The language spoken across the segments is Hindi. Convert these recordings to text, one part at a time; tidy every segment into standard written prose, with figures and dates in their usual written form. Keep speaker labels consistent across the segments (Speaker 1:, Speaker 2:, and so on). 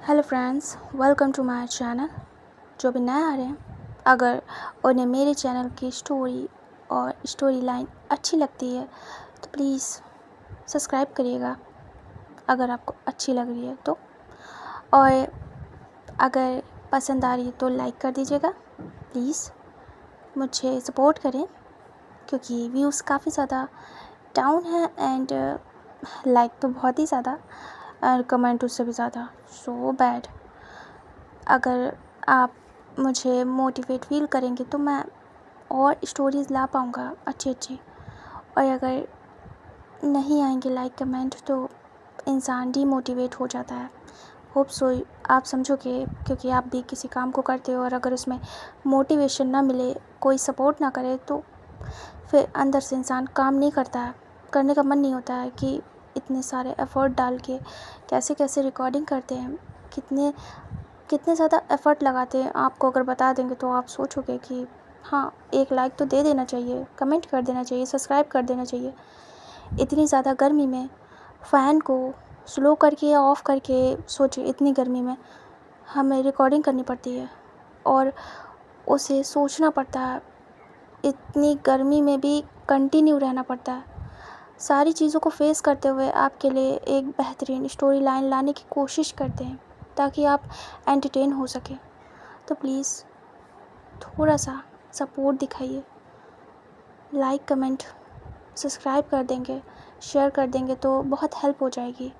Speaker 1: Hello friends, welcome to my channel. जो भी नए आ रहे हैं, अगर उन्हें मेरे चैनल की स्टोरी और स्टोरी लाइन अच्छी लगती है तो प्लीज़ सब्सक्राइब करिएगा अगर आपको अच्छी लग रही है तो, और अगर पसंद आ रही है तो लाइक कर दीजिएगा। प्लीज़ मुझे सपोर्ट करें क्योंकि व्यूज़ काफ़ी ज़्यादा डाउन है एंड लाइक तो बहुत ही ज़्यादा और कमेंट उससे भी ज़्यादा, सो बैड। अगर आप मुझे मोटिवेट फील करेंगे तो मैं और स्टोरीज़ ला पाऊँगा अच्छी, और अगर नहीं आएंगे लाइक कमेंट तो इंसान डीमोटिवेट हो जाता है। होप सो आप समझोगे, क्योंकि आप भी किसी काम को करते हो और अगर उसमें मोटिवेशन ना मिले, कोई सपोर्ट ना करे तो फिर अंदर से इंसान काम नहीं करता है, करने का मन नहीं होता है कि इतने सारे एफ़र्ट डाल के कैसे कैसे रिकॉर्डिंग करते हैं, कितने ज़्यादा एफ़र्ट लगाते हैं। आपको अगर बता देंगे तो आप सोचोगे कि हाँ, एक लाइक तो दे देना चाहिए, कमेंट कर देना चाहिए, सब्सक्राइब कर देना चाहिए। इतनी ज़्यादा गर्मी में फ़ैन को स्लो करके या ऑफ़ करके, सोचिए इतनी गर्मी में हमें रिकॉर्डिंग करनी पड़ती है और उसे सोचना पड़ता है। इतनी गर्मी में भी कंटिन्यू रहना पड़ता है। सारी चीज़ों को फेस करते हुए आपके लिए एक बेहतरीन स्टोरी लाइन लाने की कोशिश करते हैं ताकि आप एंटरटेन हो सकें। तो प्लीज़ थोड़ा सा सपोर्ट दिखाइए। लाइक कमेंट सब्सक्राइब कर देंगे, शेयर कर देंगे तो बहुत हेल्प हो जाएगी।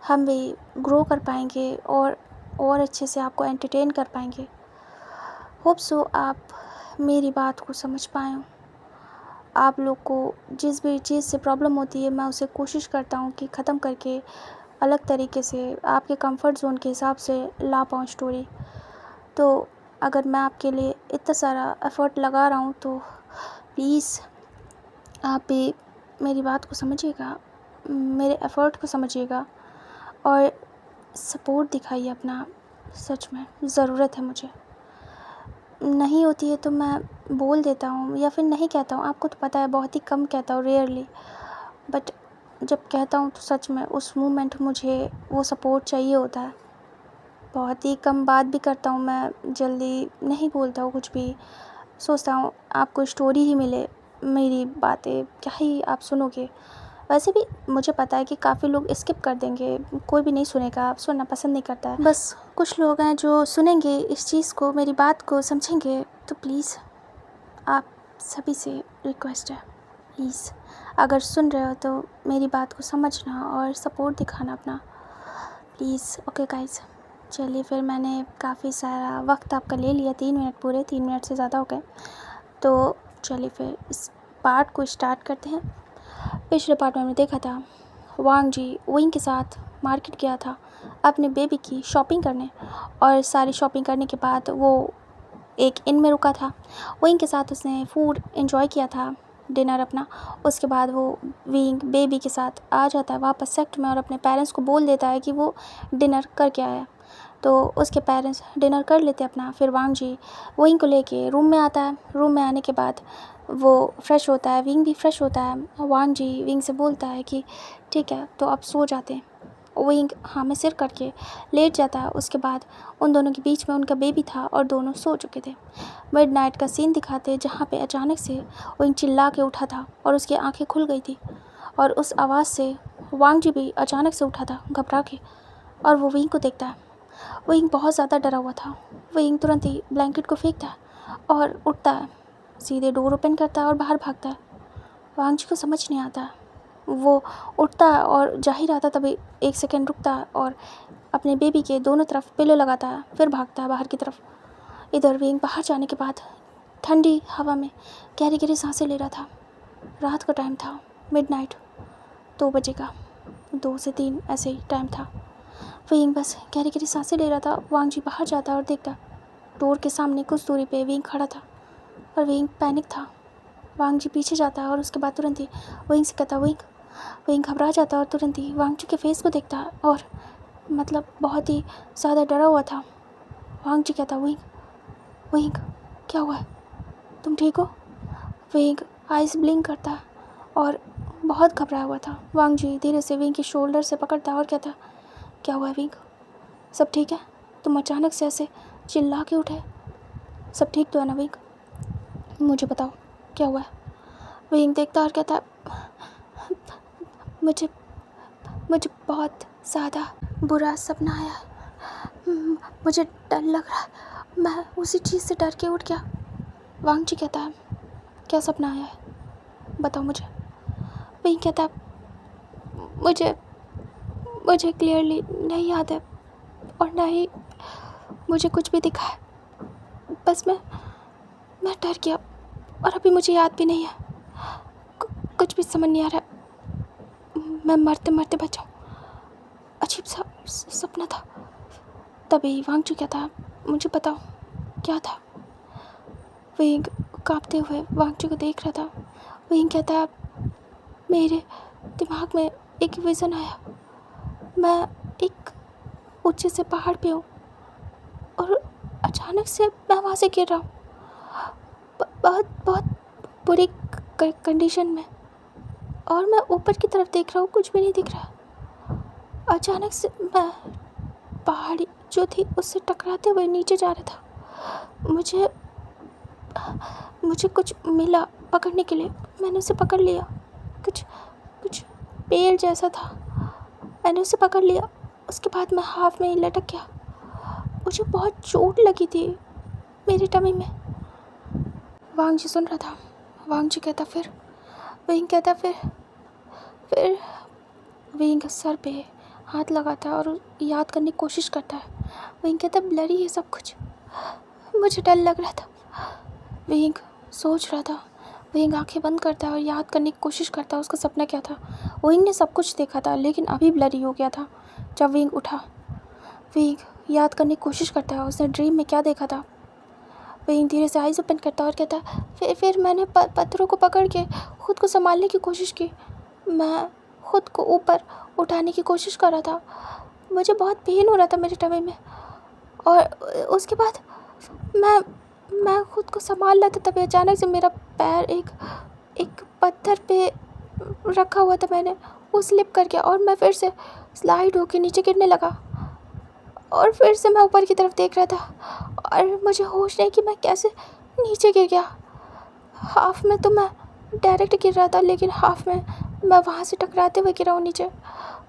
Speaker 1: हम भी ग्रो कर पाएंगे और अच्छे से आपको एंटरटेन कर पाएंगे। होप सो आप मेरी बात को समझ पाए हो। आप लोग को जिस भी चीज़ से प्रॉब्लम होती है मैं उसे कोशिश करता हूँ कि ख़त्म करके अलग तरीके से आपके कंफर्ट ज़ोन के हिसाब से ला पाऊँ स्टोरी। तो अगर मैं आपके लिए इतना सारा एफ़र्ट लगा रहा हूँ तो प्लीज़ आप भी मेरी बात को समझिएगा, मेरे एफ़र्ट को समझिएगा और सपोर्ट दिखाइए अपना। सच में ज़रूरत है मुझे। नहीं होती है तो मैं बोल देता हूँ या फिर नहीं कहता हूँ, आपको तो पता है बहुत ही कम कहता हूँ, रेयरली। बट जब कहता हूँ तो सच में उस मोमेंट मुझे वो सपोर्ट चाहिए होता है। बहुत ही कम बात भी करता हूँ मैं, जल्दी नहीं बोलता हूँ कुछ भी। सोचता हूँ आपको स्टोरी ही मिले, मेरी बातें क्या ही आप सुनोगे। वैसे भी मुझे पता है कि काफ़ी लोग स्किप कर देंगे, कोई भी नहीं सुनेगा, सुनना पसंद नहीं करता है। बस कुछ लोग हैं जो सुनेंगे इस चीज़ को, मेरी बात को समझेंगे। तो प्लीज़ आप सभी से रिक्वेस्ट है, प्लीज़ अगर सुन रहे हो तो मेरी बात को समझना और सपोर्ट दिखाना अपना, प्लीज़। ओके गाइस, चलिए फिर मैंने काफ़ी सारा वक्त आपका ले लिया, 3 मिनट, पूरे 3 मिनट से ज़्यादा हो गए। तो चलिए फिर इस पार्ट को स्टार्ट करते हैं। पिछले पार्ट में हमने देखा था वांग जी विंग के साथ मार्केट गया था अपने बेबी की शॉपिंग करने, और सारी शॉपिंग करने के बाद वो एक इन में रुका था। विंग के साथ उसने फूड एंजॉय किया था, डिनर अपना। उसके बाद वो विंग बेबी के साथ आ जाता है वापस सेक्ट में और अपने पेरेंट्स को बोल देता है कि वो डिनर करके आया। तो उसके पेरेंट्स डिनर कर लेते अपना। फिर वांग जी विंग को लेके रूम में आता है। रूम में आने के बाद वो फ्रेश होता है, विंग भी फ्रेश होता है। वांग जी विंग से बोलता है कि ठीक है तो अब सो जाते हैं। विंग हाँ में सिर करके लेट जाता है। उसके बाद उन दोनों के बीच में उनका बेबी था और दोनों सो चुके थे। मिडनाइट का सीन दिखाते जहाँ पे अचानक से विंग चिल्ला के उठा था और उसकी आंखें खुल गई थी, और उस आवाज़ से वांग जी भी अचानक से उठा था घबरा के, और वो विंग को देखता है। विंग बहुत ज़्यादा डरा हुआ था। विंग तुरंत ही ब्लैंकेट को फेंकता है और उठता है, सीधे डोर ओपन करता है और बाहर भागता है। वांग जी को समझ नहीं आता, वो उठता है और जा ही रहा था तभी 1 सेकेंड रुकता है और अपने बेबी के दोनों तरफ पिलो लगाता है, फिर भागता है बाहर की तरफ। इधर विंग बाहर जाने के बाद ठंडी हवा में गहरी गहरी सांसें ले रहा था। रात का टाइम था, मिडनाइट, 2 बजे का, 2 से 3 ऐसे ही टाइम था। विंग बस गहरी गहरी सांसें ले रहा था। वांग जी बाहर जाता और देखता डोर के सामने कुछ दूरी पे विंग खड़ा था और विंग पैनिक था। वांग जी पीछे जाता है और उसके बाद तुरंत ही विंग से कहता विंग। विंग घबरा जाता है और तुरंत ही वांग जी के फेस को देखता है और मतलब बहुत ही ज़्यादा डरा हुआ था। वांग जी कहता विंग, विंग क्या हुआ है, तुम ठीक हो? विंग आइस ब्लिंक करता है और बहुत घबराया हुआ था। वांग जी धीरे से विंग के शोल्डर से पकड़ता और कहता क्या हुआ है विंग? सब ठीक है? तुम अचानक से ऐसे चिल्ला के उठे, सब ठीक तो है ना विंग? मुझे बताओ क्या हुआ है? विंग देखता और कहता, मुझे मुझे बहुत ज़्यादा बुरा सपना आया। मुझे डर लग रहा है। मैं उसी चीज़ से डर के उठ गया। वांग जी कहता है, क्या सपना आया है, बताओ मुझे। विंग कहता है, मुझे क्लियरली नहीं याद है और ना ही मुझे कुछ भी दिखा है। बस मैं डर गया और अभी मुझे याद भी नहीं है। कुछ भी समझ नहीं आ रहा। मैं मरते मरते बचा। अजीब सा सपना था। तभी वांग जी कहता है, मुझे बताओ क्या था। विंग कांपते हुए वांग जी को देख रहा था। विंग कहता है, मेरे दिमाग में एक विज़न आया। मैं एक ऊंचे से पहाड़ पे हूँ और अचानक से मैं वहाँ से गिर रहा हूँ, बहुत बहुत बुरी कंडीशन में, और मैं ऊपर की तरफ देख रहा हूँ, कुछ भी नहीं दिख रहा। अचानक से मैं पहाड़ी जो थी उससे टकराते हुए नीचे जा रहा था। मुझे कुछ मिला पकड़ने के लिए। मैंने उसे पकड़ लिया। कुछ पेड़ जैसा था। मैंने उसे पकड़ लिया। उसके बाद मैं हाफ में ही लटक गया। मुझे बहुत चोट लगी थी मेरी टमी में। वांग जी सुन रहा था। वांग जी कहता, फिर? विंग कहता, फिर विंग सर पे हाथ लगाता है और याद करने की कोशिश करता है। विंग कहता, ब्लरी है सब कुछ। मुझे डर लग रहा था। विंग सोच रहा था। विंग आंखें बंद करता है और याद करने की कोशिश करता है उसका सपना क्या था। विंग ने सब कुछ देखा था, लेकिन अभी ब्लरी हो गया था। जब विंग उठा, विंग याद करने की कोशिश करता है उसने ड्रीम में क्या देखा था। विंग धीरे से आइज़ ओपन करता और कहता है, फिर मैंने पत्थरों को पकड़ के खुद को संभालने की कोशिश की। मैं खुद को ऊपर उठाने की कोशिश कर रहा था। मुझे बहुत पेन हो रहा था मेरे टमी में। और उसके बाद मैं खुद को संभाल रहा था, तभी अचानक से मेरा पैर एक पत्थर पे रखा हुआ था। मैंने वो स्लिप कर गया और मैं फिर से स्लाइड होके नीचे गिरने लगा। और फिर से मैं ऊपर की तरफ देख रहा था और मुझे होश नहीं कि मैं कैसे नीचे गिर गया। हाफ में तो मैं डायरेक्ट गिर रहा था, लेकिन हाफ में मैं वहाँ से टकराते हुए गिरा हूँ नीचे।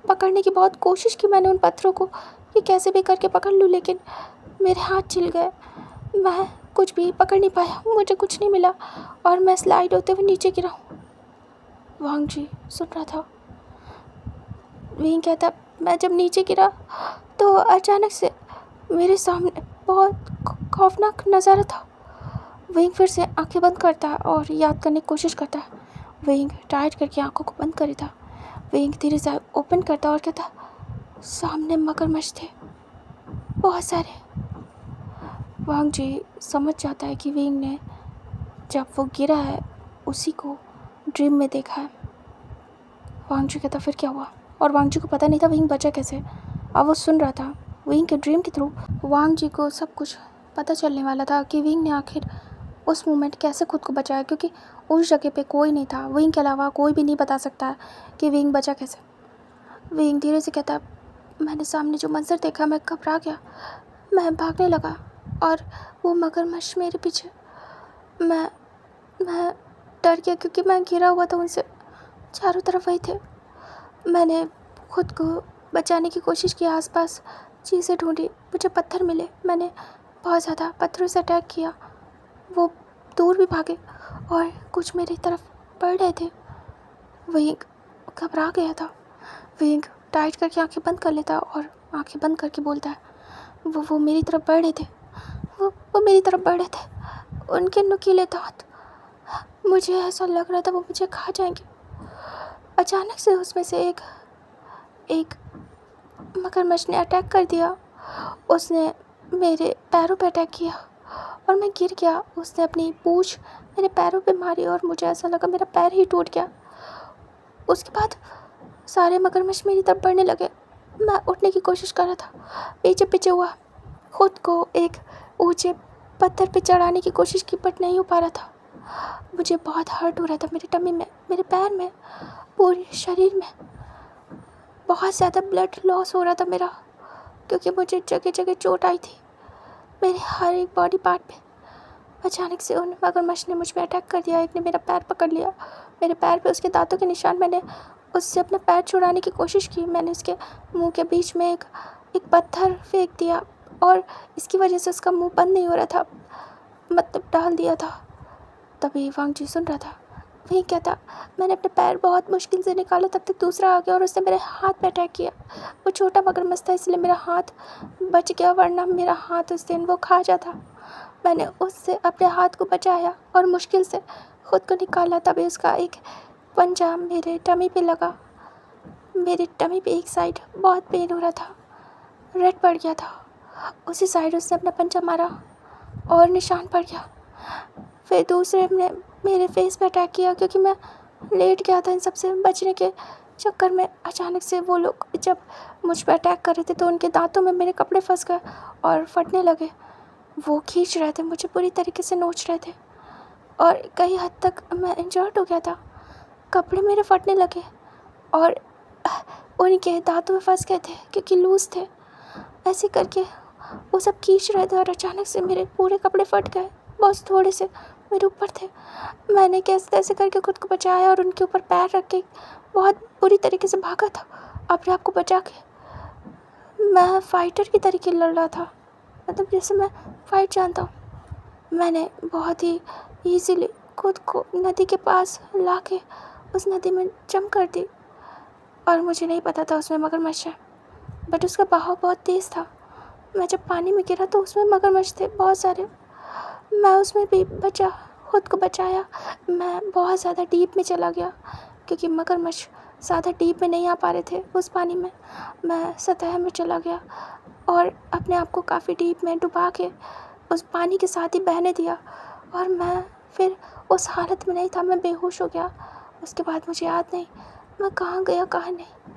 Speaker 1: पकड़ने की बहुत कोशिश की मैंने उन पत्थरों को कि कैसे भी करके पकड़ लूँ, लेकिन मेरे हाथ छिल गए। मैं कुछ भी पकड़ नहीं पाया। मुझे कुछ नहीं मिला और मैं स्लाइड होते हुए नीचे गिरा हूँ। वांग जी सुन रहा था। विंग कहता, मैं जब नीचे गिरा तो अचानक से मेरे सामने बहुत खौफनाक नज़ारा था। विंग फिर से आंखें बंद करता है और याद करने की कोशिश करता है। विंग टाइट करके आंखों को बंद करी था। विंग धीरे से ओपन करता और कहता, सामने मगरमच्छ थे बहुत सारे। वांग जी समझ जाता है कि विंग ने जब वो गिरा है उसी को ड्रीम में देखा है। वांग जी कहता, फिर क्या हुआ? और वांग जी को पता नहीं था विंग बचा कैसे। अब वो सुन रहा था विंग के ड्रीम के थ्रू। वांग जी को सब कुछ पता चलने वाला था कि विंग ने आखिर उस मोमेंट कैसे खुद को बचाया, क्योंकि उस जगह पे कोई नहीं था। विंग के अलावा कोई भी नहीं बता सकता कि विंग बचा कैसे। विंग धीरे से कहता, मैंने सामने जो मंजर देखा मैं घबरा गया। मैं भागने लगा और वो मगरमच्छ मेरे पीछे। मैं डर गया क्योंकि मैं घिरा हुआ था उनसे। चारों तरफ वही थे। मैंने खुद को बचाने की कोशिश की, आसपास चीज़ें ढूंढी, मुझे पत्थर मिले। मैंने बहुत ज़्यादा पत्थरों से अटैक किया। वो दूर भी भागे और कुछ मेरी तरफ बढ़ रहे थे। विंग घबरा गया था। विंग टाइट करके आंखें बंद कर लेता और आंखें बंद करके बोलता है, वो मेरी तरफ बढ़ रहे थे। वो मेरी तरफ बढ़ रहे थे। उनके नुकीले दांत, मुझे ऐसा लग रहा था वो मुझे खा जाएंगे। अचानक से उसमें से एक मगरमच्छ ने अटैक कर दिया। उसने मेरे पैरों पे अटैक किया और मैं गिर गया। उसने अपनी पूंछ मेरे पैरों पे मारी और मुझे ऐसा लगा मेरा पैर ही टूट गया। उसके बाद सारे मगरमच्छ मेरी तरफ बढ़ने लगे। मैं उठने की कोशिश कर रहा था, पीछे पीछे हुआ, खुद को एक ऊंचे पत्थर पे चढ़ाने की कोशिश की, बट नहीं हो पा रहा था। मुझे बहुत हर्ट हो रहा था मेरे टमी में, मेरे पैर में, पूरे शरीर में। बहुत ज़्यादा ब्लड लॉस हो रहा था मेरा। क्योंकि मुझे जगह जगह चोट आई थी, मेरे हर एक बॉडी पार्ट पे। अचानक से उन मगरमच्छ ने मुझ पर अटैक कर दिया। एक ने मेरा पैर पकड़ लिया, मेरे पैर पे उसके दांतों के निशान। मैंने उससे अपना पैर छुड़ाने की कोशिश की। मैंने उसके मुंह के बीच में एक पत्थर फेंक दिया और इसकी वजह से उसका मुंह बंद नहीं हो रहा था, मतलब डाल दिया था। तभी वांग जी सुन रहा था। वही क्या था, मैंने अपने पैर बहुत मुश्किल से निकाला, तब तक दूसरा आ गया और उसने मेरे हाथ पे अटैक किया। वो छोटा मगरमच्छ था इसलिए मेरा हाथ बच गया, वरना मेरा हाथ उस दिन वो खा जाता। मैंने उससे अपने हाथ को बचाया और मुश्किल से खुद को निकाला। तभी उसका एक पंजा मेरे टमी पे लगा। मेरे टमी पे एक साइड बहुत पेन हो रहा था, रेड पड़ गया था। उसी साइड उसने अपना पंजा मारा और निशान पड़ गया। फिर दूसरे ने मेरे फेस पे अटैक किया, क्योंकि मैं लेट गया था। इन सब से बचने के चक्कर में अचानक से वो लोग जब मुझ पर अटैक कर रहे थे तो उनके दांतों में मेरे कपड़े फंस गए और फटने लगे। वो खींच रहे थे, मुझे पूरी तरीके से नोच रहे थे और कई हद तक मैं इंजर्ड हो गया था। कपड़े मेरे फटने लगे और उनके दांतों में फंस गए थे क्योंकि लूज़ थे। ऐसे करके वो सब खींच रहे थे और अचानक से मेरे पूरे कपड़े फट गए। बस थोड़े से मेरे ऊपर थे। मैंने कैसे तैसे करके खुद को बचाया और उनके ऊपर पैर रख के बहुत बुरी तरीके से भागा था अपने आप को बचा के। मैं फाइटर की तरीके लड़ रहा था, मतलब जैसे मैं फाइट जानता हूँ। मैंने बहुत ही ईजीली खुद को नदी के पास ला के उस नदी में जंप कर दी और मुझे नहीं पता था उसमें मगरमच्छ है, बट उसका बहाव बहुत तेज़ था। मैं जब पानी में गिरा तो उसमें मगरमच्छ थे बहुत सारे। मैं उसमें भी बचा, खुद को बचाया। मैं बहुत ज़्यादा डीप में चला गया क्योंकि मगरमच्छ ज़्यादा डीप में नहीं आ पा रहे थे उस पानी में। मैं सतह में चला गया और अपने आप को काफ़ी डीप में डुबा के उस पानी के साथ ही बहने दिया और मैं फिर उस हालत में नहीं था, मैं बेहोश हो गया। उसके बाद मुझे याद नहीं मैं कहाँ गया कहाँ नहीं।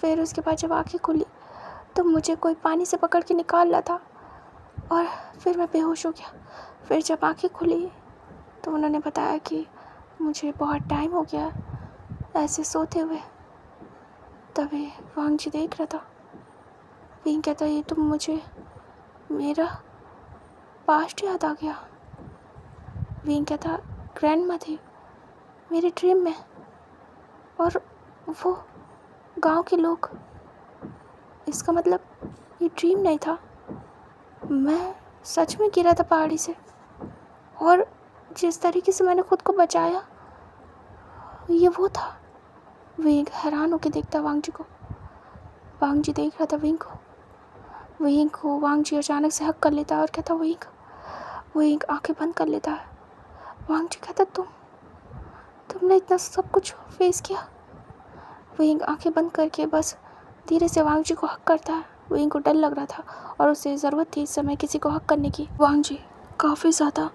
Speaker 1: फिर उसके बाद जब आँखें खुली तो मुझे कोई पानी से पकड़ के निकाल रहा था और फिर मैं बेहोश हो गया। फिर जब आँखें खुली तो उन्होंने बताया कि मुझे बहुत टाइम हो गया ऐसे सोते हुए। तभी वांग जी देख रहा था। विंग कहता, ये तो मुझे मेरा पास्ट याद आ गया। विंग कहता, ग्रैंड माँ थी मेरे ड्रीम में और वो गांव के लोग। इसका मतलब ये ड्रीम नहीं था, मैं सच में गिरा था पहाड़ी से और जिस तरीके से मैंने खुद को बचाया ये वो था। विंग हैरान होकर देखता वांग जी को। वांग जी देख रहा था विंग को। विंग को वांग जी अचानक से हक कर लेता है और कहता, विंग। विंग आंखें बंद कर लेता है। वांग जी कहता, तुमने इतना सब कुछ फेस किया। विंग आंखें बंद करके बस धीरे से वांग जी को हक करता है। विंग को डर लग रहा था और उसे ज़रूरत थी इस समय किसी को हक करने की। वांग जी काफ़ी ज़्यादा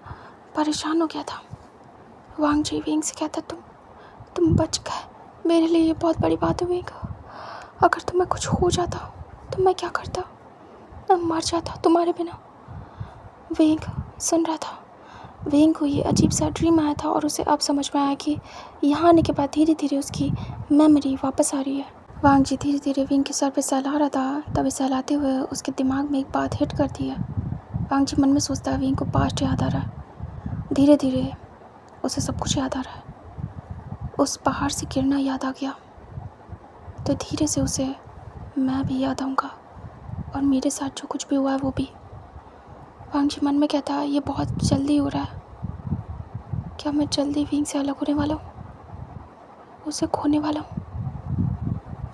Speaker 1: परेशान हो गया था। वांग जी विंग से कहता, तुम बच गए, मेरे लिए ये बहुत बड़ी बात है विंग। अगर तुम्हें कुछ हो जाता तो मैं क्या करता, मैं मर जाता तुम्हारे बिना। विंग सुन रहा था। विंग को ये अजीब सा ड्रीम आया था और उसे अब समझ में आया कि यहाँ आने के बाद धीरे धीरे उसकी मेमोरी वापस आ रही है। वांग जी धीरे धीरे विंग के सर पे सहला रहा था। तभी सहलाते हुए उसके दिमाग में एक बात हिट करती है। वांग जी मन में सोचता है, विंग को पास्ट याद आ रहा है। धीरे धीरे उसे सब कुछ याद आ रहा है। उस पहाड़ से गिरना याद आ गया तो धीरे से उसे मैं भी याद आऊँगा और मेरे साथ जो कुछ भी हुआ है वो भी। वांग जी मन में कहता है, ये बहुत जल्दी हो रहा है। क्या मैं जल्दी विंग से अलग होने वाला हूँ, उसे खोने वाला हूँ।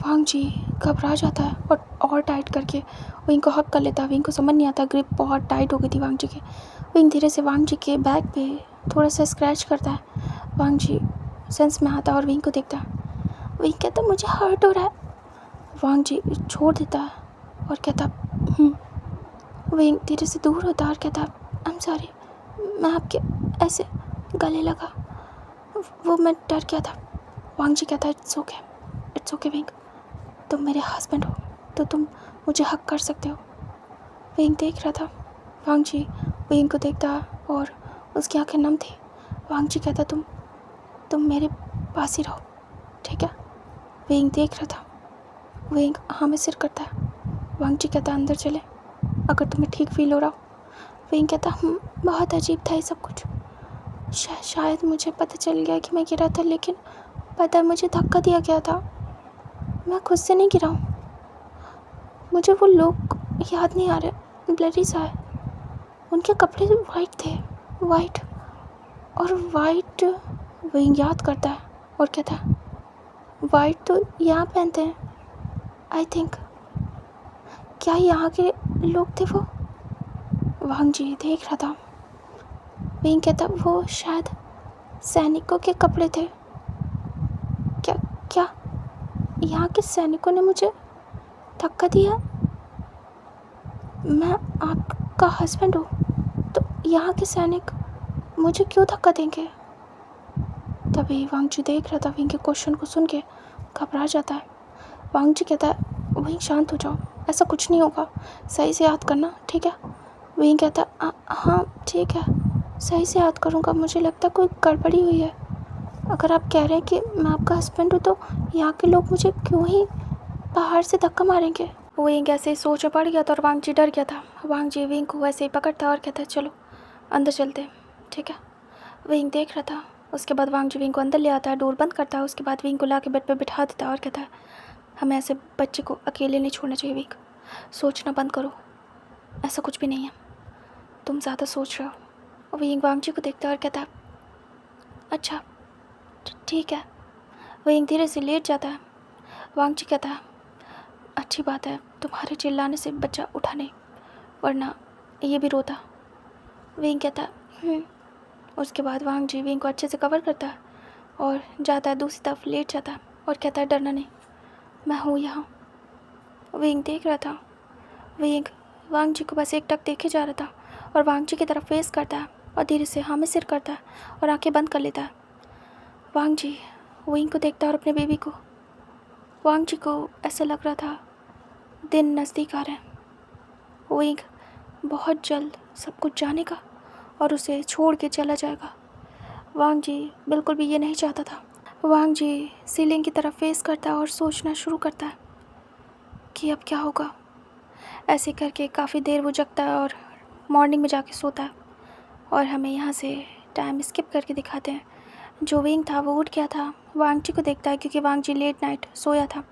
Speaker 1: वांग जी घबरा जाता है और टाइट करके विंग को हक कर लेता है। विंग को समझ नहीं आता, ग्रिप बहुत टाइट हो गई थी वांग जी की। विंग धीरे से वांग जी के बैक पे थोड़ा सा स्क्रैच करता है। वांग जी सेंस में आता है और विंग को देखता है। विंग कहता, मुझे हर्ट हो रहा है। वांग जी छोड़ देता है और कहता, विंग धीरे से दूर होता है और कहता, आई एम सॉरी, मैं आपके ऐसे गले लगा, वो मैं डर गया था। वांग जी कहता है, इट्स ओके विंग, तुम मेरे हस्बैंड हो तो तुम मुझे हक कर सकते हो। विंग देख रहा था। वांग जी विंग को देखता और उसकी आंखें नम थी। वांग जी कहता, तुम मेरे पास ही रहो, ठीक है। विंग देख रहा था। विंग हाँ में सिर करता है। वांग जी कहता अंदर चले, अगर तुम्हें ठीक फील हो रहा हो। विंग कहता बहुत अजीब था ये सब कुछ। शायद मुझे पता चल गया कि मैं गिरा था, लेकिन पता है मुझे धक्का दिया गया था, मैं खुद से नहीं गिरा हूँ। मुझे वो लोग याद नहीं आ रहे, ब्लरी सा है। उनके कपड़े वाइट थे, वाइट और वाइट। विंग याद करता है और कहता है वाइट तो यहाँ पहनते हैं आई थिंक। क्या यहाँ के लोग थे वो? वांग जी देख रहा था। विंग कहता वो शायद सैनिकों के कपड़े थे। क्या क्या यहाँ के सैनिकों ने मुझे धक्का दिया? मैं आपका हस्बैंड हूँ, तो यहाँ के सैनिक मुझे क्यों धक्का देंगे? तभी वांग जी देख रहा था विंग के क्वेश्चन को सुन के घबरा जाता है। वांग जी कहता है विंग शांत हो जाओ, ऐसा कुछ नहीं होगा, सही से याद करना, ठीक है? विंग कहता हाँ ठीक है, सही से याद करूँगा। मुझे लगता कोई गड़बड़ी हुई है। अगर आप कह रहे हैं कि मैं आपका हस्बैंड हूँ, तो यहाँ के लोग मुझे क्यों ही बाहर से धक्का मारेंगे? विंग ऐसे ही सोच में पड़ गया था और वांग जी डर गया था। वांग जी विंग को वैसे ही पकड़ता और कहता चलो अंदर चलते हैं, ठीक है? विंग देख रहा था। उसके बाद वांग जी विंग को अंदर ले आता है, डोर बंद करता है। उसके बाद विंग को ला के बेड पर बिठा देता है और कहता है हमें ऐसे बच्चे को अकेले नहीं छोड़ना चाहिए विंग, सोचना बंद करो, ऐसा कुछ भी नहीं है, तुम ज़्यादा सोच रहे हो। विंग वांग जी को देखता है और कहता है अच्छा ठीक है। विंग धीरे से लेट जाता है। वांग जी कहता है अच्छी बात है, तुम्हारे चिल्लाने से बच्चा उठा नहीं, वरना ये भी रोता। विंग कहता है उसके बाद वांग जी विंग को अच्छे से कवर करता है और जाता है दूसरी तरफ, लेट जाता है और कहता है डरना नहीं, मैं हूँ यहाँ। विंग देख रहा था। विंग वांग जी को बस एक टक देखे जा रहा था और वांग जी की तरफ फेस करता है और धीरे से हाँ में सिर करता है और आंखें बंद कर लेता है। वांग जी विंग को देखता है और अपने बेबी को। वांग जी को ऐसा लग रहा था दिन नज़दीक आ रहे हैं। विंग बहुत जल्द सब कुछ जानेगा और उसे छोड़ के चला जाएगा। वांग जी बिल्कुल भी ये नहीं चाहता था। वांग जी सीलिंग की तरफ फेस करता है और सोचना शुरू करता है कि अब क्या होगा। ऐसे करके काफ़ी देर वो जगता है और मॉर्निंग में जाके सोता है। और हमें यहाँ से टाइम स्किप करके दिखाते हैं। जो विंग था वो उठ गया था, वांग जी को देखता है क्योंकि वांग जी लेट नाइट सोया था।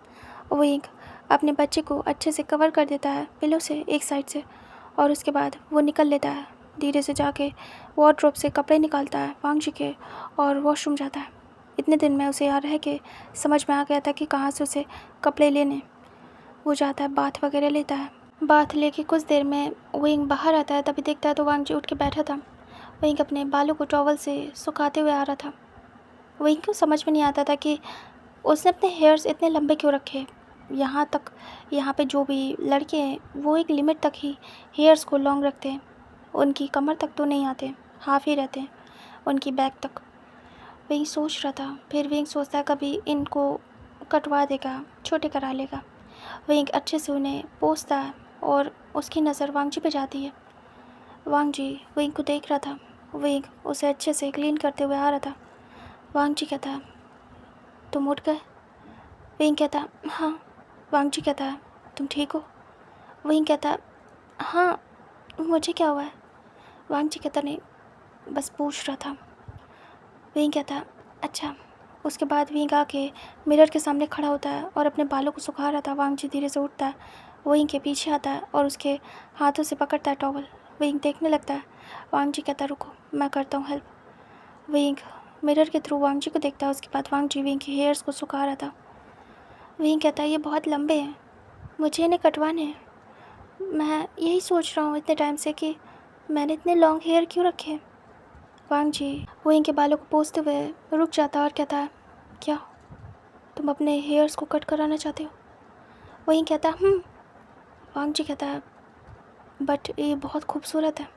Speaker 1: विंग अपने बच्चे को अच्छे से कवर कर देता है पिलो से एक साइड से और उसके बाद वो निकल लेता है। धीरे से जाके वार्डरोब से कपड़े निकालता है वांग जी के और वॉशरूम जाता है। इतने दिन में उसे यहाँ रह के समझ में आ गया था कि कहाँ से उसे कपड़े लेने। वो जाता है, बाथ वगैरह लेता है। बाथ लेके कुछ देर में विंग बाहर आता है, तभी देखता है तो वांग जी उठ के बैठा था। विंग अपने बालों को टॉवल से सुखाते हुए आ रहा था। विंग को समझ में नहीं आता था कि उसने अपने हेयर्स इतने लंबे क्यों रखे। यहाँ पे जो भी लड़के हैं वो एक लिमिट तक ही हेयर्स को लॉन्ग रखते हैं, उनकी कमर तक तो नहीं आते, हाफ ही रहते हैं, उनकी बैक तक। विंग सोच रहा था। फिर विंग सोचता है कभी इनको कटवा देगा, छोटे करा लेगा। विंग अच्छे से उन्हें पोंछता है और उसकी नज़र वांग जी पे जाती है। वांग जी विंग को देख रहा था। विंग उसे अच्छे से क्लीन करते हुए आ रहा था। वांग जी कहता है तुम उठ गए? विंग कहता हाँ। वांग जी कहता है तुम ठीक हो? विंग कहता हाँ, मुझे क्या हुआ है? वांग जी कहता नहीं, बस पूछ रहा था। विंग कहता अच्छा। उसके बाद विंग आके मिरर के सामने खड़ा होता है और अपने बालों को सुखा रहा था। वांग जी धीरे से उठता है, विंग के पीछे आता है और उसके हाथों से पकड़ता है टॉवल। विंग देखने लगता है। वांग जी कहता रुको, मैं करता हूँ हेल्प। विंग मिरर के थ्रू वांग जी को देखता है। उसके बाद वांग जी विंग के हेयर्स को सुखा रहा था। विंग कहता है ये बहुत लंबे हैं, मुझे इन्हें कटवाने हैं। मैं यही सोच रहा हूँ इतने टाइम से कि मैंने इतने लॉन्ग हेयर क्यों रखे। वांग जी विंग के बालों को पोंछते हुए रुक जाता है और कहता है क्या तुम अपने हेयर्स को कट कराना चाहते हो? विंग कहता वांग जी कहता है बट ये बहुत खूबसूरत है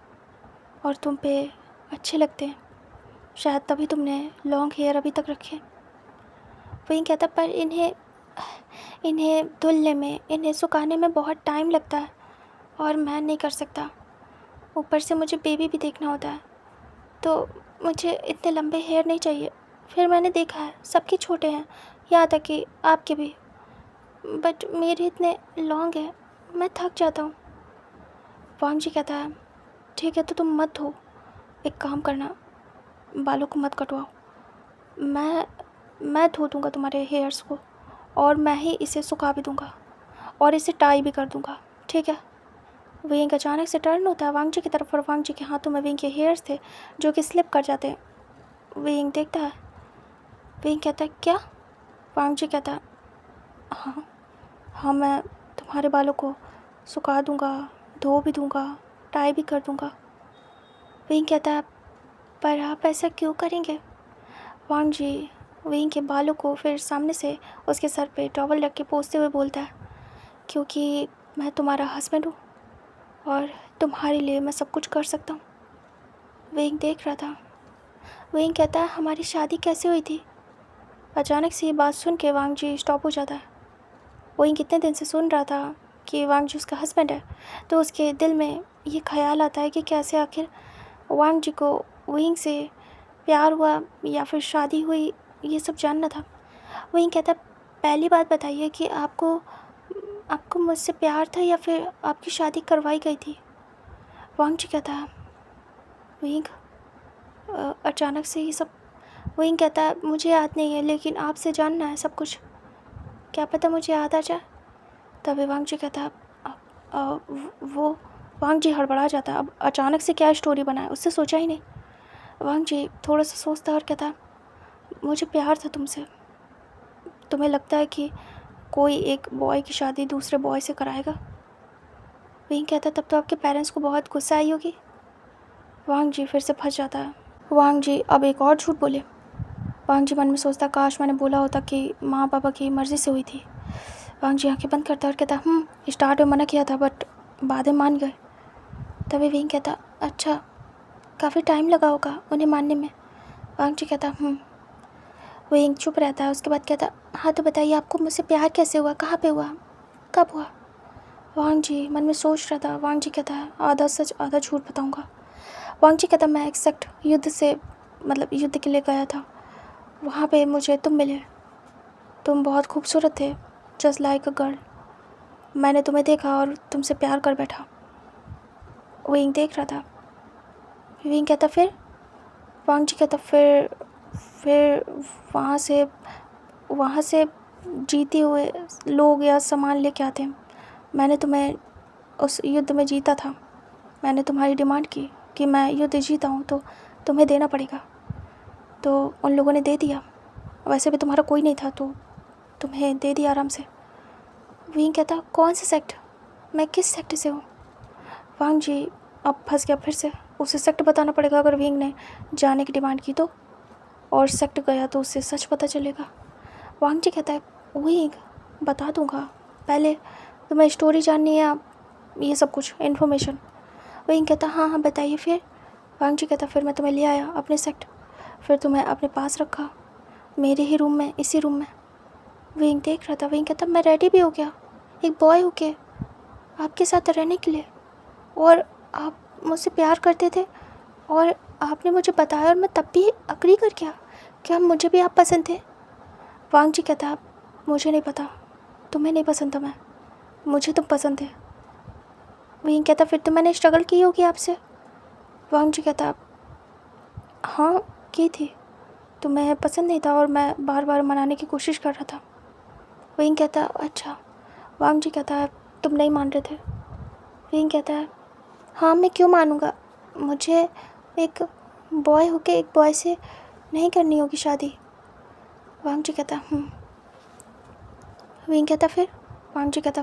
Speaker 1: और तुम पे अच्छे लगते हैं, शायद तभी तुमने लॉन्ग हेयर अभी तक रखे। विंग कहता पर इन्हें धुलने में, इन्हें सुखाने में बहुत टाइम लगता है और मैं नहीं कर सकता। ऊपर से मुझे बेबी भी देखना होता है, तो मुझे इतने लंबे हेयर नहीं चाहिए। फिर मैंने देखा है सबके छोटे हैं, यहाँ तक कि आपके भी, बट मेरे इतने लॉन्ग हैं, मैं थक जाता हूँ। वांग जी कहता है ठीक है तो तुम मत धो, एक काम करना, बालों को मत कटवाओ, मैं धो दूँगा तुम्हारे हेयर्स को और मैं ही इसे सुखा भी दूँगा और इसे टाई भी कर दूँगा, ठीक है। विंग अचानक से टर्न होता है वांग जी की तरफ और वांग जी के हाथों में विंग के हेयर्स थे जो कि स्लिप कर जाते हैं। विंग देखता है, विंग कहता है क्या? वांग जी कहता है हाँ हाँ, मैं तुम्हारे बालों को सुखा दूँगा, धो भी दूँगा, टाई भी कर दूँगा। विंग कहता है पर आप ऐसा क्यों करेंगे? वांग जी विंग के बालों को फिर सामने से उसके सर पे टॉवल रख के पोंछते हुए बोलता है क्योंकि मैं तुम्हारा हस्बैंड हूँ और तुम्हारे लिए मैं सब कुछ कर सकता हूँ। विंग देख रहा था। विंग कहता है हमारी शादी कैसे हुई थी? अचानक से ये बात सुन के वांग जी स्टॉप हो जाता है। विंग कितने दिन से सुन रहा था कि वांग जी उसका हस्बैंड है, तो उसके दिल में ये ख्याल आता है कि कैसे आखिर वांग जी को विंग से प्यार हुआ या फिर शादी हुई, ये सब जानना था। विंग कहता पहली बात बताइए कि आपको मुझसे प्यार था या फिर आपकी शादी करवाई गई थी? वांग जी कहता है विंग अचानक से ये सब। विंग कहता है मुझे याद नहीं है लेकिन आपसे जानना है सब कुछ, क्या पता मुझे याद आ जाए। तभी वांग जी कहता है वो वांग जी हड़बड़ा जाता है, अब अचानक से क्या स्टोरी बनाए उससे सोचा ही नहीं। वांग जी थोड़ा सा सोचता है और कहता है मुझे प्यार था तुमसे, तुम्हें लगता है कि कोई एक बॉय की शादी दूसरे बॉय से कराएगा? विंग कहता है तब तो आपके पेरेंट्स को बहुत गुस्सा आई होगी। वांग जी फिर से फंस जाता है। वांग जी अब एक और झूठ बोले। वांग जी मन में सोचता काश मैंने बोला होता कि माँ पापा की मर्ज़ी से हुई थी। वांग जी आंखें बंद करता और कहता स्टार्ट में मना किया था बट बाद में मान गए। तभी विंग कहता अच्छा, काफ़ी टाइम लगा होगा उन्हें मानने में। वांग जी कहता विंग चुप रहता है, उसके बाद कहता हाँ तो बताइए आपको मुझसे प्यार कैसे हुआ, कहाँ पे हुआ, कब हुआ? वांग जी मन में सोच रहा था। वांग जी कहता है आधा सच आधा झूठ बताऊँगा। वांग जी कहता मैं एक्सैक्ट युद्ध के लिए गया था, वहाँ पे मुझे तुम मिले, तुम बहुत खूबसूरत थे, जस्ट लाइक अ गर्ल। मैंने तुम्हें देखा और तुमसे प्यार कर बैठा। विंग देख रहा था। विंग कहता फिर? वांग जी कहता फिर वहाँ से जीते हुए लोग या सामान लेके आते हैं। मैंने तुम्हें उस युद्ध में जीता था, मैंने तुम्हारी डिमांड की कि मैं युद्ध जीता हूँ तो तुम्हें देना पड़ेगा, तो उन लोगों ने दे दिया। वैसे भी तुम्हारा कोई नहीं था तो तुम्हें दे दिया आराम से। विंग कहता कौन सा सेक्ट, मैं किस सेक्ट से हूँ? वांग जी अब फंस गया फिर से, उसे सेक्ट बताना पड़ेगा अगर विंग ने जाने की डिमांड की तो, और सेक्ट गया तो उसे सच पता चलेगा। वांग जी कहता है विंग बता दूँगा, पहले तुम्हें स्टोरी जाननी है ये सब कुछ इन्फॉर्मेशन? विंग कहता हाँ हाँ बताइए फिर। वांग जी कहता फिर मैं तुम्हें ले आया अपने सेक्ट, फिर तुम्हें अपने पास रखा मेरे ही रूम में, इसी रूम में। विंग देख रहा था। विंग कहता मैं रेडी भी हो गया एक बॉय होके आपके साथ रहने के लिए, और आप मुझसे प्यार करते थे और आपने मुझे बताया और मैं तब भी अग्री कर गया। क्या मुझे भी आप पसंद थे? वांग जी कहता मुझे नहीं पता, तुम्हें नहीं पसंद था मैं, मुझे तुम पसंद थे। विंग कहता फिर तो मैंने स्ट्रगल की होगी आपसे। वांग जी कहता हाँ की थी, तुम्हें पसंद नहीं था और मैं बार बार मनाने की कोशिश कर रहा था। विंग कहता अच्छा। वांग जी कहता है तुम नहीं मान रहे थे? विंग कहता है हाँ मैं क्यों मानूँगा, मुझे एक बॉय होके एक बॉय से नहीं करनी होगी शादी। वांग जी कहता विंग कहता फिर? वांग जी कहता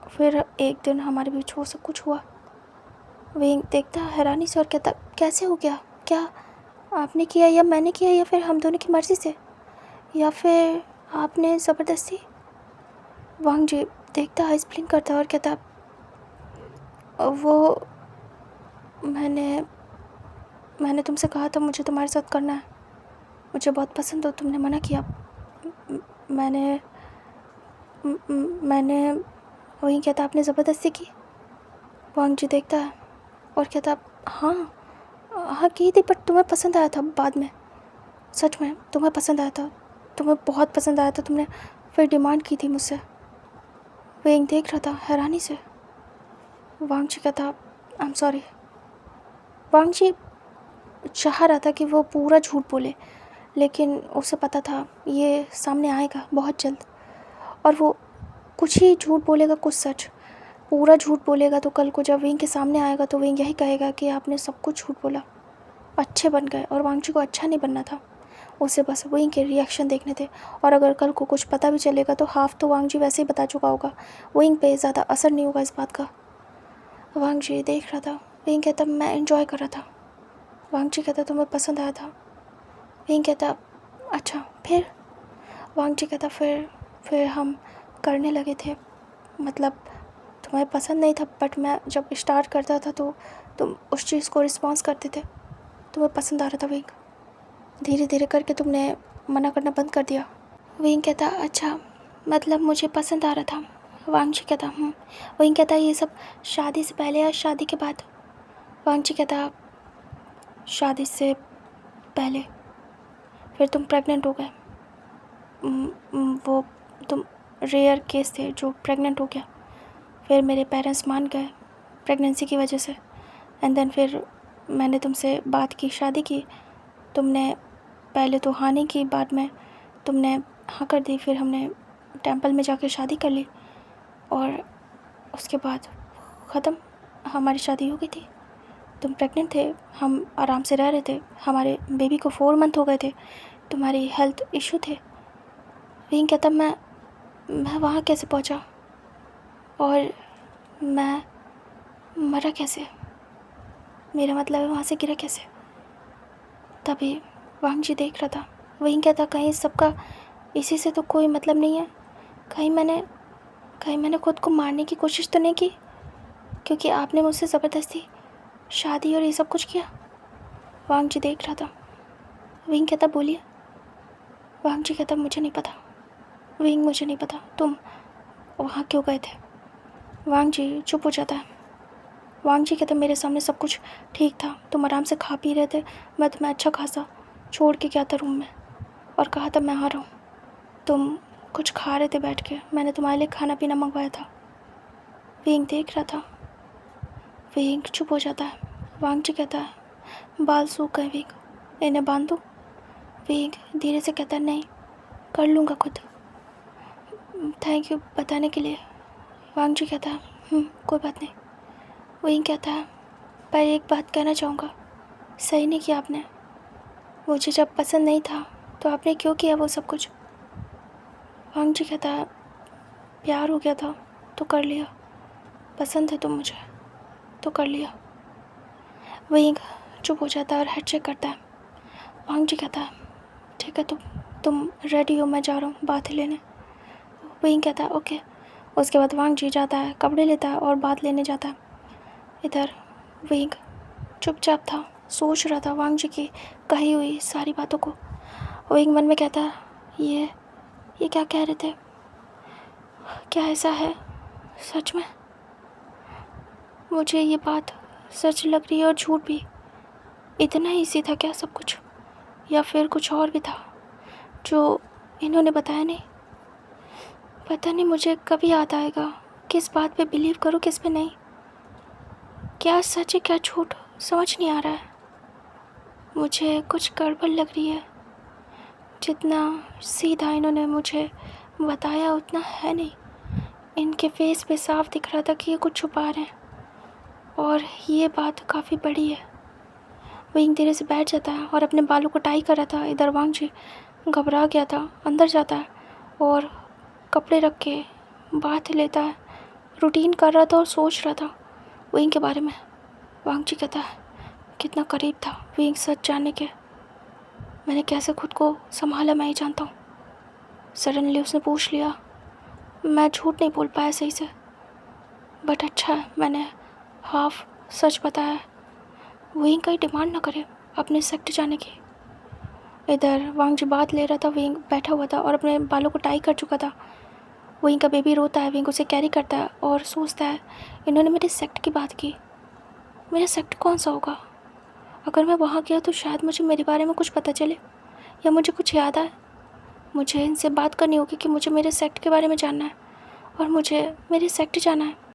Speaker 1: फिर एक दिन हमारे बीच वो सब कुछ हुआ। विंग देखता हैरानी से और कहता कैसे हो गया, क्या आपने किया या मैंने किया या फिर हम दोनों की मर्ज़ी से या फिर आपने ज़बरदस्ती? वांग जी देखता है, एक्सप्लेन करता और कहता वो मैंने तुमसे कहा था मुझे तुम्हारे साथ करना है, मुझे बहुत पसंद हो, तुमने मना किया। मैंने वही कहता आपने ज़बरदस्ती की। वांग जी देखता है और कहता हाँ हाँ की थी, बट तुम्हें पसंद आया था बाद में, सच में तुम्हें पसंद आया था, तुम्हें बहुत पसंद आया था, तुमने फिर डिमांड की थी मुझसे। विंग देख रहा था हैरानी से। वांगजी कहता आई एम सॉरी। वांगजी चाह रहा था कि वो पूरा झूठ बोले, लेकिन उसे पता था ये सामने आएगा बहुत जल्द, और वो कुछ ही झूठ बोलेगा कुछ सच। पूरा झूठ बोलेगा तो कल को जब विंग के सामने आएगा तो विंग यही कहेगा कि आपने सब कुछ झूठ बोला, अच्छे बन गए। और वांगजी को अच्छा नहीं बनना था, उसे बस विंग के रिएक्शन देखने थे। और अगर कल को कुछ पता भी चलेगा तो हाफ तो वांगजी वैसे ही बता चुका होगा, विंग पे ज़्यादा असर नहीं होगा इस बात का। वांगजी देख रहा था। विंग कहता मैं एंजॉय कर रहा था। वांगजी कहता तुम्हें पसंद आया था। विंग कहता अच्छा फिर। वांगजी कहता फिर हम करने लगे थे, मतलब तुम्हें पसंद नहीं था, बट मैं जब स्टार्ट करता था तो तुम उस चीज़ को रिस्पॉन्स करते थे, तुम्हें पसंद आ रहा था। विंग धीरे धीरे करके तुमने मना करना बंद कर दिया। विंग कहता अच्छा मतलब मुझे पसंद आ रहा था। वांगजी कहता विंग कहता ये सब शादी से पहले या शादी के बाद। वांगजी कहता शादी से पहले। फिर तुम प्रेग्नेंट हो गए। वो तुम रेयर केस थे जो प्रेग्नेंट हो गया। फिर मेरे पेरेंट्स मान गए प्रेगनेंसी की वजह से। एंड देन फिर मैंने तुमसे बात की, शादी की। तुमने पहले तो हाँ नहीं की, बाद में तुमने हाँ कर दी। फिर हमने टेंपल में जाकर शादी कर ली और उसके बाद ख़त्म, हमारी शादी हो गई थी। तुम प्रेग्नेंट थे, हम आराम से रह रहे थे। हमारे बेबी को 4 मंथ हो गए थे। तुम्हारी हेल्थ इशू थे। विंग कहता मैं वहाँ कैसे पहुँचा और मैं मरा कैसे, मेरा मतलब है वहाँ से गिरा कैसे। तभी वांगजी देख रहा था। विंग कहता कहीं सबका इसी से तो कोई मतलब नहीं है, कहीं मैंने खुद को मारने की कोशिश तो नहीं की, क्योंकि आपने मुझसे ज़बरदस्ती शादी और ये सब कुछ किया। वांगजी देख रहा था। विंग कहता बोलिए। वांगजी कहता मुझे नहीं पता। विंग मुझे नहीं पता तुम वहाँ क्यों गए थे। वांगजी चुप हो जाता है। वांगजी कहता मेरे सामने सब कुछ ठीक था, तुम आराम से खा पी रहे थे, मैं तुम्हें अच्छा खासा छोड़ के गया था रूम में और कहा था मैं आ रहा हूँ। तुम कुछ खा रहे थे बैठ के, मैंने तुम्हारे लिए खाना पीना मंगवाया था। विंग देख रहा था। विंग चुप हो जाता है। वांगजी कहता है बाल सूख गए विंग, इन्हें बांध दो। विंग धीरे से कहता है नहीं, कर लूँगा खुद, थैंक यू बताने के लिए। वांगजी कहता है कोई बात नहीं। विंग कहता है पर एक बात कहना चाहूँगा, सही नहीं किया आपने, मुझे जब पसंद नहीं था तो आपने क्यों किया वो सब कुछ। वांगजी कहता है प्यार हो गया था तो कर लिया, पसंद है तो मुझे तो कर लिया। विंग चुप हो जाता है और हेड चेक करता है। वांगजी कहता है ठीक है तुम रेडी हो, मैं जा रहा हूँ बात लेने। विंग कहता है ओके। उसके बाद वांगजी जाता है, कपड़े लेता है और बात लेने जाता है। इधर विंग चुपचाप था, सोच रहा था वांगजी की कही हुई सारी बातों को। विंग मन में कहता है ये क्या कह रहे थे, क्या ऐसा है सच में, मुझे ये बात सच लग रही है और झूठ भी। इतना ईजी था क्या सब कुछ, या फिर कुछ और भी था जो इन्होंने बताया नहीं। पता नहीं मुझे कभी याद आएगा किस बात पे बिलीव करूँ किस पे नहीं, क्या सच है क्या झूठ समझ नहीं आ रहा है। मुझे कुछ गड़बड़ लग रही है, जितना सीधा इन्होंने मुझे बताया उतना है नहीं। इनके फेस पे साफ दिख रहा था कि ये कुछ छुपा रहे हैं और ये बात काफ़ी बड़ी है। विंग धीरे से बैठ जाता है और अपने बालों को टाई कर रहा था। इधर वांगजी घबरा गया था, अंदर जाता है और कपड़े रख के बात लेता है, रूटीन कर रहा था और सोच रहा था विंग के बारे में। वांगजी कहता है कितना करीब था विंग सच जानने के, मैंने कैसे खुद को संभाला मैं ही जानता हूँ। सडनली उसने पूछ लिया, मैं झूठ नहीं बोल पाया सही से, बट अच्छा है मैंने हाफ सच बताया। विंग कहीं डिमांड ना करे अपने सेक्ट जाने की। इधर वांगजी बात ले रहा था, विंग बैठा हुआ था और अपने बालों को टाई कर चुका था। विंग का बेबी रोता है, विंग उसे कैरी करता है और सोचता है इन्होंने मेरे सेक्ट की बात की, मेरा सेक्ट कौन सा होगा। अगर मैं वहाँ गया तो शायद मुझे मेरे बारे में कुछ पता चले या मुझे कुछ याद आए। मुझे इनसे बात करनी होगी कि मुझे मेरे सेक्ट के बारे में जानना है और मुझे मेरे सेक्टर जाना है।